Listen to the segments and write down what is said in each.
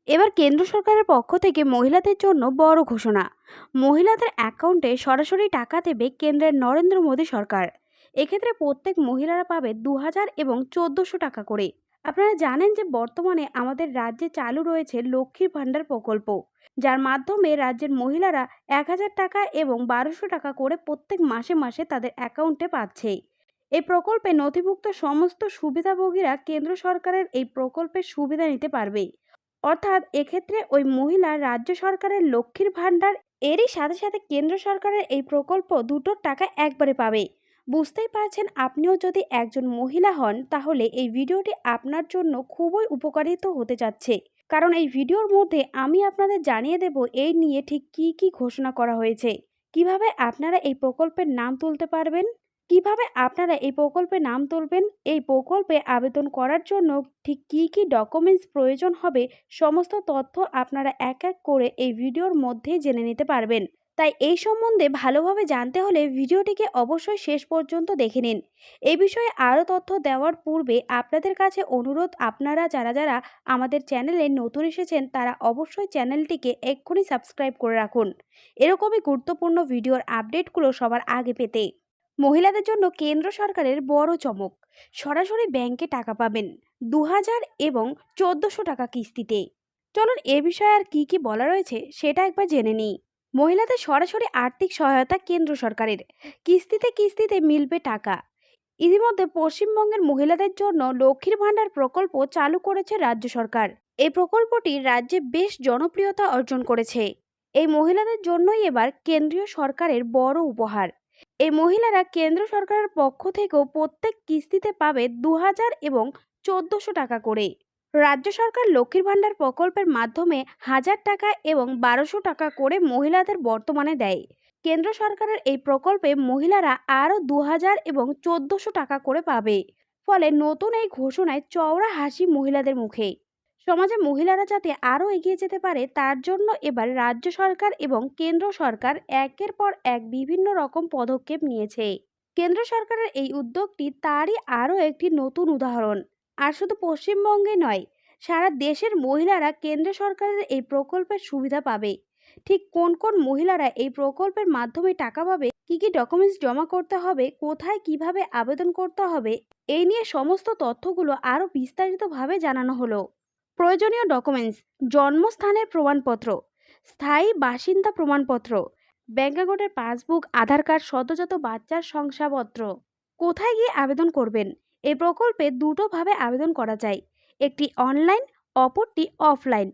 এবার কেন্দ্র সরকারের পক্ষ থেকে মহিলাদের জন্য বড় ঘোষণা। মহিলাদের অ্যাকাউন্টে সরাসরি টাকা দেবে কেন্দ্রের নরেন্দ্র মোদী সরকার। এক্ষেত্রে প্রত্যেক মহিলারা পাবে 2000 এবং 1400 টাকা করে। আপনারা জানেন যে বর্তমানে আমাদের রাজ্যে চালু রয়েছে লক্ষ্মীর ভাণ্ডার প্রকল্প, যার মাধ্যমে রাজ্যের মহিলারা 1000 টাকা এবং 1200 টাকা করে প্রত্যেক মাসে মাসে তাদের অ্যাকাউন্টে পাচ্ছে। এই প্রকল্পে নথিভুক্ত সমস্ত সুবিধাভোগীরা কেন্দ্র সরকারের এই প্রকল্পের সুবিধা নিতে পারবে। অর্থাৎ এক্ষেত্রে ওই মহিলা রাজ্য সরকারের লক্ষ্মীর ভাণ্ডার এরই সাথে সাথে কেন্দ্র সরকারের এই প্রকল্প দুটোর টাকা একবারে পাবে। বুঝতেই পারছেন, আপনিও যদি একজন মহিলা হন তাহলে এই ভিডিওটি আপনার জন্য খুবই উপকারিত হতে যাচ্ছে। কারণ এই ভিডিওর মধ্যে আমি আপনাদের জানিয়ে দেব এই নিয়ে ঠিক কি কি ঘোষণা করা হয়েছে, কিভাবে আপনারা এই প্রকল্পের নাম তুলতে পারবেন, কিভাবে আপনারা এই প্রকল্পে নাম তুলবেন, এই প্রকল্পে আবেদন করার জন্য ঠিক কি কি ডকুমেন্টস প্রয়োজন হবে, সমস্ত তথ্য আপনারা এক এক করে এই ভিডিওর মধ্যেই জেনে নিতে পারবেন। তাই এই সম্বন্ধে ভালোভাবে জানতে হলে ভিডিওটিকে অবশ্যই শেষ পর্যন্ত দেখে নিন। এই বিষয়ে আরও তথ্য দেওয়ার পূর্বে আপনাদের কাছে অনুরোধ, আপনারা যারা যারা আমাদের চ্যানেলে নতুন এসেছেন তারা অবশ্যই চ্যানেলটিকে এক্ষুনি সাবস্ক্রাইব করে রাখুন, এরকমই গুরুত্বপূর্ণ ভিডিওর আপডেটগুলো সবার আগে পেতে। মহিলাদের জন্য কেন্দ্র সরকারের বড় চমক, সরাসরি ব্যাংকে টাকা পাবেন 2000 এবং 1400 টাকা কিস্তিতে। চলুন এ বিষয়ে আর কি কি বলা রয়েছে সেটা একবার জেনে নিই। মহিলাদের সরাসরি আর্থিক সহায়তা কেন্দ্র সরকারের, কিস্তিতে কিস্তিতে মিলবে টাকা। ইতিমধ্যে পশ্চিমবঙ্গের মহিলাদের জন্য লক্ষ্মীর ভাণ্ডার প্রকল্প চালু করেছে রাজ্য সরকার। এই প্রকল্পটি রাজ্যে বেশ জনপ্রিয়তা অর্জন করেছে। এই মহিলাদের জন্যই এবার কেন্দ্রীয় সরকারের বড় উপহার। এই মহিলারা কেন্দ্র সরকারের পক্ষ থেকেও প্রত্যেক কিস্তিতে পাবে 2000 এবং 1400 টাকা করে। রাজ্য সরকার লক্ষ্মীর ভাণ্ডার প্রকল্পের মাধ্যমে 1000 টাকা এবং 1200 টাকা করে মহিলাদের বর্তমানে দেয়। কেন্দ্র সরকারের এই প্রকল্পে মহিলারা আরও 2000 এবং 1400 টাকা করে পাবে। ফলে নতুন এই ঘোষণায় চওড়া হাসি মহিলাদের মুখে। সমাজে মহিলারা যাতে আরও এগিয়ে যেতে পারে তার জন্য এবার রাজ্য সরকার এবং কেন্দ্র সরকার একের পর এক বিভিন্ন রকম পদক্ষেপ নিয়েছে। কেন্দ্র সরকারের এই উদ্যোগটি তারই আরও একটি নতুন উদাহরণ। আর শুধু পশ্চিমবঙ্গে নয়, সারা দেশের মহিলারা কেন্দ্র সরকারের এই প্রকল্পের সুবিধা পাবে। ঠিক কোন কোন মহিলারা এই প্রকল্পের মাধ্যমে টাকা পাবে, কি কি ডকুমেন্টস জমা করতে হবে, কোথায় কিভাবে আবেদন করতে হবে, এই নিয়ে সমস্ত তথ্যগুলো আরও বিস্তারিতভাবে জানানো হলো। প্রয়োজনীয় ডকুমেন্টস: জন্মস্থানের প্রমাণপত্র, স্থায়ী বাসিন্দা প্রমাণপত্র, ব্যাংক অ্যাকাউন্টের পাসবুক, আধার কার্ড, সদ্যজাত বাচ্চার শংসাপত্র। কোথায় গিয়ে আবেদন করবেন? এই প্রকল্পে দুটোভাবে আবেদন করা যায়, একটি অনলাইন, অপরটি অফলাইন।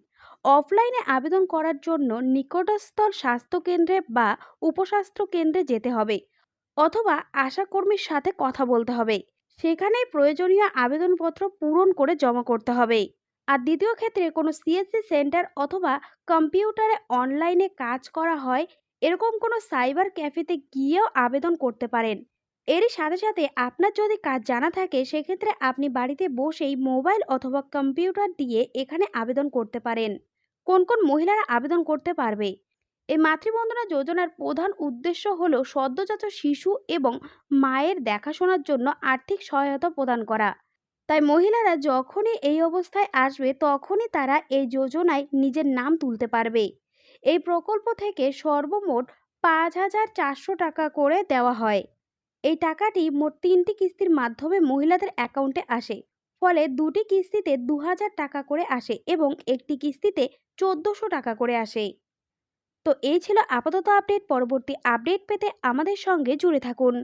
অফলাইনে আবেদন করার জন্য নিকটস্থ স্বাস্থ্য কেন্দ্রে বা উপস্বাস্থ্য কেন্দ্রে যেতে হবে, অথবা আশাকর্মীর সাথে কথা বলতে হবে। সেখানেই প্রয়োজনীয় আবেদনপত্র পূরণ করে জমা করতে হবে। আর দ্বিতীয় ক্ষেত্রে কোনো সিএসসি সেন্টার অথবা কম্পিউটারে অনলাইনে কাজ করা হয় এরকম কোনো সাইবার ক্যাফেতে গিয়েও আবেদন করতে পারেন। এরই সাথে সাথে আপনার যদি কাজ জানা থাকে সেক্ষেত্রে আপনি বাড়িতে বসেই মোবাইল অথবা কম্পিউটার দিয়ে এখানে আবেদন করতে পারেন। কোন কোন মহিলারা আবেদন করতে পারবে? এই মাতৃবন্দনা যোজনার প্রধান উদ্দেশ্য হলো সদ্যজাত শিশু এবং মায়ের দেখাশোনার জন্য আর্থিক সহায়তা প্রদান করা। তাই মহিলারা যখনই এই অবস্থায় আসবে তখনই তারা এই যোজনায় নিজের নাম তুলতে পারবে। এই প্রকল্প থেকে সর্বমোট 5400 টাকা করে দেওয়া হয়। এই টাকাটি মোট 3টি কিস্তির মাধ্যমে মহিলাদের অ্যাকাউন্টে আসে। ফলে দুটি কিস্তিতে 2000 টাকা করে আসে এবং একটি কিস্তিতে 1400 টাকা করে আসে। তো এই ছিল আপাতত আপডেট। পরবর্তী আপডেট পেতে আমাদের সঙ্গে জুড়ে থাকুন।